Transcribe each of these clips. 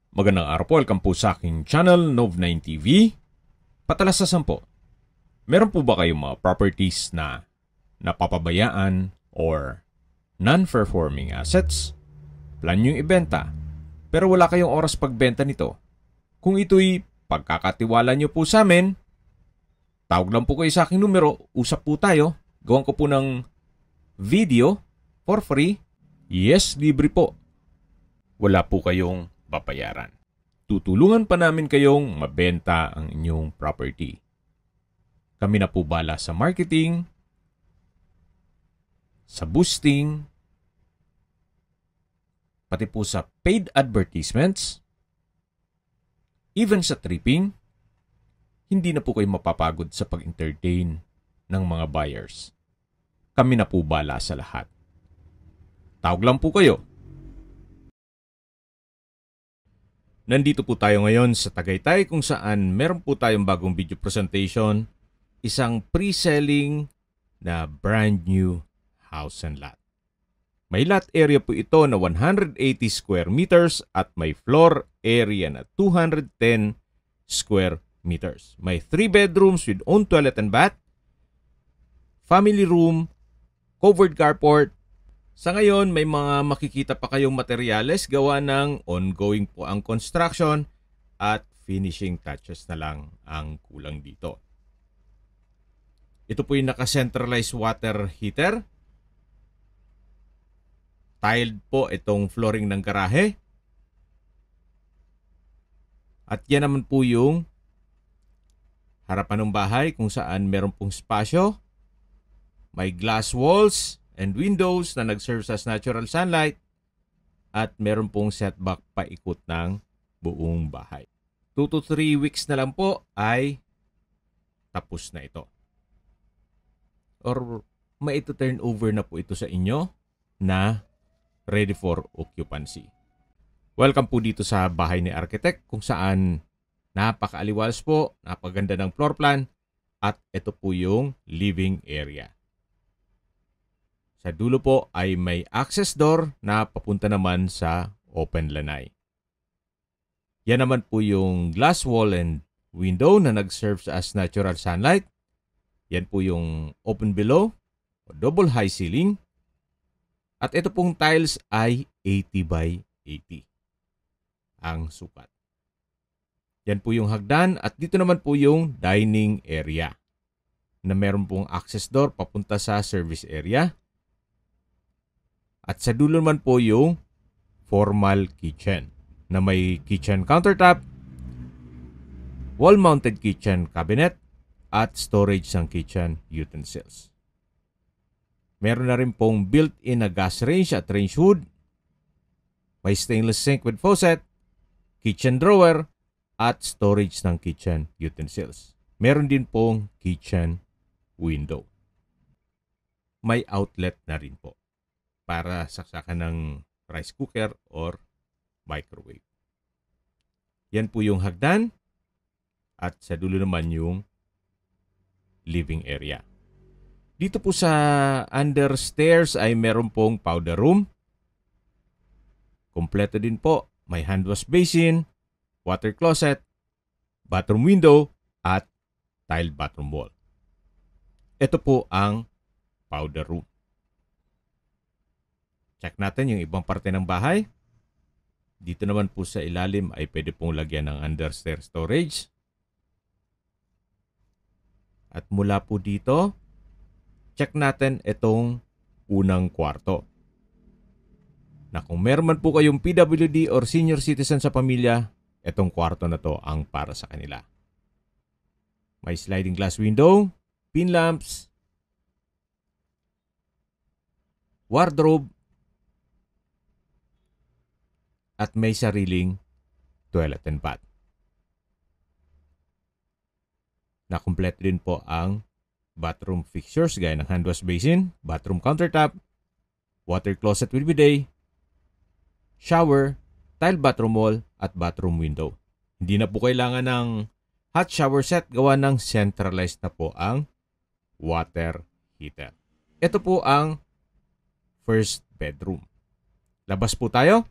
Magandang araw po, welcome po sa aking channel, Nov9 TV. Patalasasan po, meron po ba kayong mga properties na napapabayaan or non-performing assets? Plan nyo ibenta, pero wala kayong oras pagbenta nito. Kung ito'y pagkakatiwala nyo po sa amin, tawag lang po kayo sa aking numero, usap po tayo, gawan ko po ng video for free. Yes, libre po. Wala po kayong babayaran. Tutulungan pa namin kayong mabenta ang inyong property. Kami na po bala sa marketing, sa boosting, pati po sa paid advertisements, even sa tripping. Hindi na po kayo mapapagod sa pag-entertain ng mga buyers. Kami na po bala sa lahat. Tawag lang po kayo. Nandito po tayo ngayon sa Tagaytay kung saan meron po tayong bagong video presentation, isang pre-selling na brand new house and lot. May lot area po ito na 180 square meters at may floor area na 210 square meters. May 3 bedrooms with own toilet and bath, family room, covered carport. Sa ngayon, may mga makikita pa kayong materyales gawa ng ongoing po ang construction at finishing touches na lang ang kulang dito. Ito po yung naka-centralized water heater. Tiled po itong flooring ng garahe. At yan naman po yung harapan ng bahay kung saan meron pong spasyo. May glass walls and windows na nag-serve as natural sunlight at meron pong setback paikot ng buong bahay. 2 to 3 weeks na lang po ay tapos na ito. Or may ito turn over na po ito sa inyo na ready for occupancy. Welcome po dito sa bahay ni Architect kung saan napakaaliwalas po, napaganda ng floor plan at ito po yung living area. Sa dulo po ay may access door na papunta naman sa open lanay. Yan naman po yung glass wall and window na nag-serve as natural sunlight. Yan po yung open below, double high ceiling. At ito pong tiles ay 80 by 80 ang sukat. Yan po yung hagdan at dito naman po yung dining area na meron pong access door papunta sa service area. At sa dulo naman po yung formal kitchen na may kitchen countertop, wall-mounted kitchen cabinet, at storage ng kitchen utensils. Meron na rin pong built-in na gas range at range hood, may stainless sink with faucet, kitchen drawer, at storage ng kitchen utensils. Meron din pong kitchen window. May outlet na rin po para saksakan ng rice cooker or microwave. Yan po yung hagdan at sa dulo naman yung living area. Dito po sa under stairs ay meron pong powder room. Kompleto din po. May hand wash basin, water closet, bathroom window at tiled bathroom wall. Ito po ang powder room. Check natin yung ibang parte ng bahay. Dito naman po sa ilalim ay pwede pong lagyan ng understair storage. At mula po dito, check natin itong unang kwarto. Na kung meron man po kayong PWD or senior citizen sa pamilya, itong kwarto na to ang para sa kanila. May sliding glass window, pin lamps, wardrobe, at may sariling toilet and bath. Nakumpleto din po ang bathroom fixtures gaya ng hand wash basin, bathroom countertop, water closet with bidet, shower, tiled bathroom wall, at bathroom window. Hindi na po kailangan ng hot shower set gawa ng centralized na po ang water heater. Ito po ang first bedroom. Labas po tayo.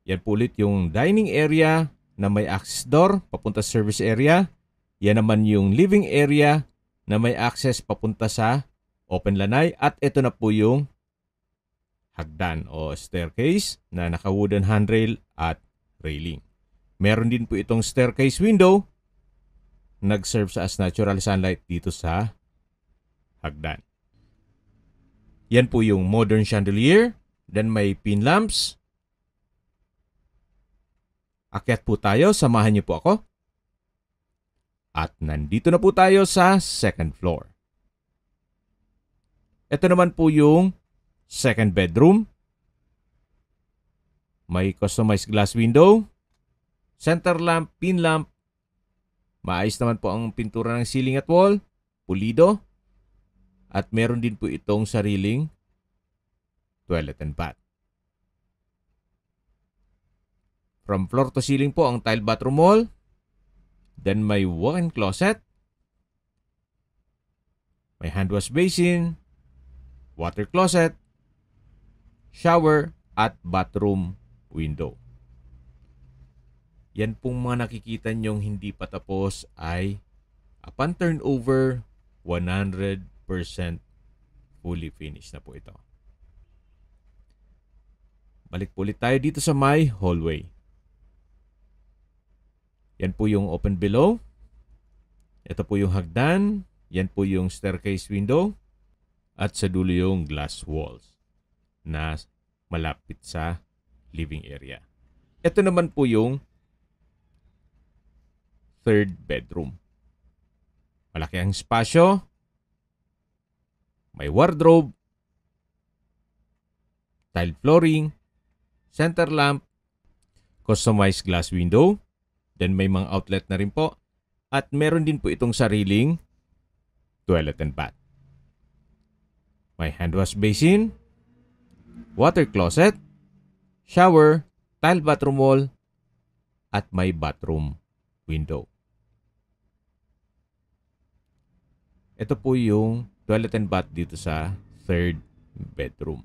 Yan po ulit yung dining area na may access door papunta sa service area. Yan naman yung living area na may access papunta sa open lanay. At ito na po yung hagdan o staircase na naka-wooden handrail at railing. Meron din po itong staircase window. Nag-serve sa as natural sunlight dito sa hagdan. Yan po yung modern chandelier. Then may pin lamps. Akyat po tayo, samahan niyo po ako. At nandito na po tayo sa second floor. Ito naman po yung second bedroom. May customized glass window, center lamp, pin lamp. Maayos naman po ang pintura ng ceiling at wall, pulido. At meron din po itong sariling toilet and bath. From floor to ceiling po ang tile bathroom wall. Then may walk-in closet. May hand wash basin, water closet, shower, at bathroom window. Yan pong mga nakikita nyong hindi pa tapos ay upon turnover, 100% fully finished na po ito. Balik po ulit tayo dito sa my hallway. Yan po yung open below. Ito po yung hagdan. Yan po yung staircase window. At sa dulo yung glass walls na malapit sa living area. Ito naman po yung third bedroom. Malaki ang espasyo. May wardrobe. Tile flooring. Center lamp. Customized glass window. Then may mga outlet na rin po. At meron din po itong sariling toilet and bath. May hand wash basin, water closet, shower, tile bathroom wall, at may bathroom window. Ito po yung toilet and bath dito sa third bedroom.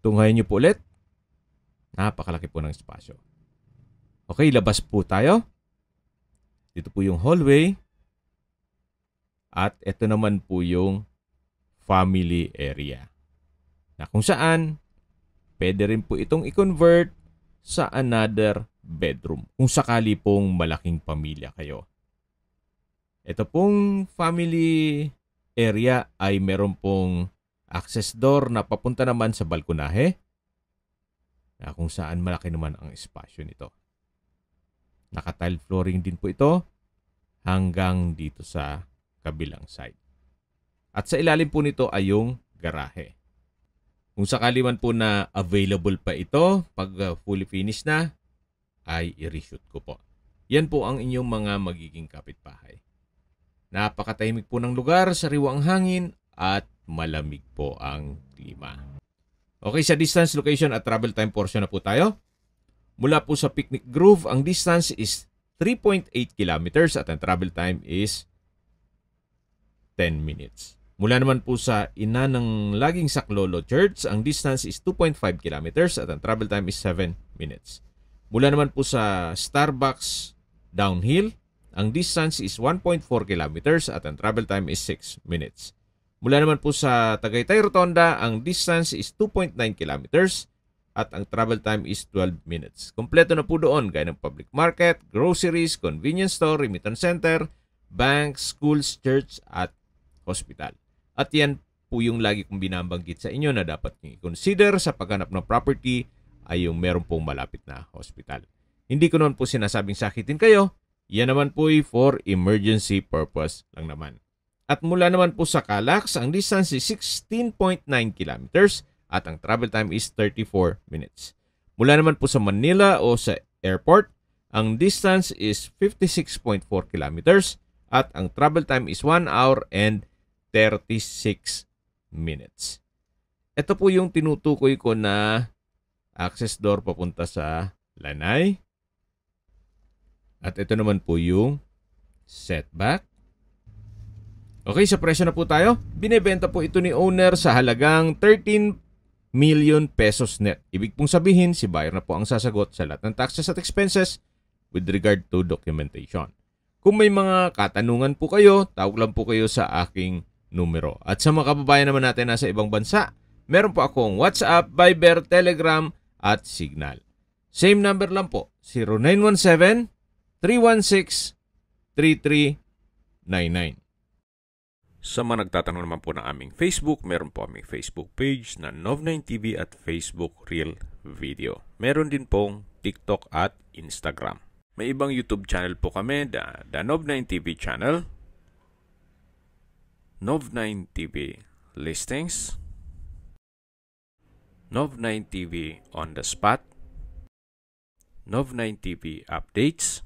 Tunghayan niyo po ulit. Napakalaki po ng espasyo. Okay, labas po tayo. Dito po yung hallway. At ito naman po yung family area. Na kung saan, pwede rin po itong i-convert sa another bedroom. Kung sakali pong malaking pamilya kayo. Ito pong family area ay meron pong access door na papunta naman sa balkonahe. Na kung saan malaki naman ang espasyo nito. Naka-tile flooring din po ito hanggang dito sa kabilang side. At sa ilalim po nito ay yung garahe. Kung sakali man po na available pa ito pag fully finished na, ay i-reshoot ko po. Yan po ang inyong mga magiging kapitbahay. Napakatahimik po ng lugar, sariwa ang hangin at malamig po ang klima. Okay, sa distance, location at travel time portion na po tayo. Mula po sa Picnic Grove, ang distance is 3.8 kilometers at ang travel time is 10 minutes. Mula naman po sa ina ng Laging Saklolo Church, ang distance is 2.5 kilometers at ang travel time is 7 minutes. Mula naman po sa Starbucks Downhill, ang distance is 1.4 kilometers at ang travel time is 6 minutes. Mula naman po sa Tagaytay Rotonda, ang distance is 2.9 kilometers at ang travel time is 12 minutes. Kompleto na po doon gaya ng public market, groceries, convenience store, remittance center, banks, schools, church at hospital. At yan po yung lagi kong binabanggit sa inyo na dapat nyo i-consider sa paghanap ng property ay yung meron pong malapit na hospital. Hindi ko naman po sinasabing sakitin kayo. Yan naman po ay for emergency purpose lang naman. At mula naman po sa Calax, ang distance is 16.9 kilometers at ang travel time is 34 minutes. Mula naman po sa Manila o sa airport, ang distance is 56.4 kilometers at ang travel time is 1 hour and 36 minutes. Ito po yung tinutukoy ko na access door papunta sa lanay. At ito naman po yung setback. Okay, sa presyo na po tayo. Binebenta po ito ni owner sa halagang 13 million pesos net. Ibig pong sabihin, si buyer na po ang sasagot sa lahat ng taxes at expenses with regard to documentation. Kung may mga katanungan po kayo, tawag lang po kayo sa aking numero. At sa mga kababayan naman natin nasa ibang bansa, meron po akong WhatsApp, Viber, Telegram at Signal. Same number lang po, 0917-316-3399. Sa mga nagtatanong naman po ng aming Facebook, meron po aming Facebook page na Nov9TV at Facebook Real Video. Meron din pong TikTok at Instagram. May ibang YouTube channel po kami, the Nov9TV channel, Nov9TV Listings, Nov9TV On The Spot, Nov9TV Updates,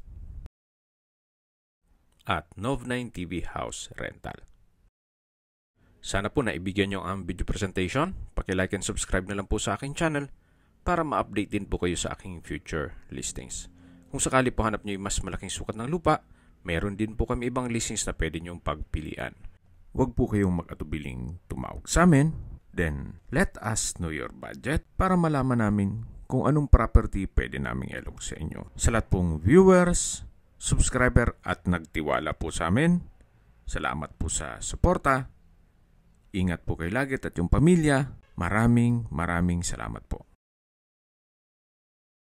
at Nov9TV House Rental. Sana po naibigyan nyo ang video presentation. Paki-like and subscribe na lang po sa aking channel para ma-update din po kayo sa aking future listings. Kung sakali po hanap nyo yung mas malaking sukat ng lupa, meron din po kami ibang listings na pwede nyong pagpilian. Huwag po kayong mag-atubiling tumawag sa amin. Then, let us know your budget para malaman namin kung anong property pwede naming ilog sa inyo. Sa lahat pong viewers, subscriber at nagtiwala po sa amin, salamat po sa suporta. Ingat po kayo lagi at yung pamilya. Maraming salamat po.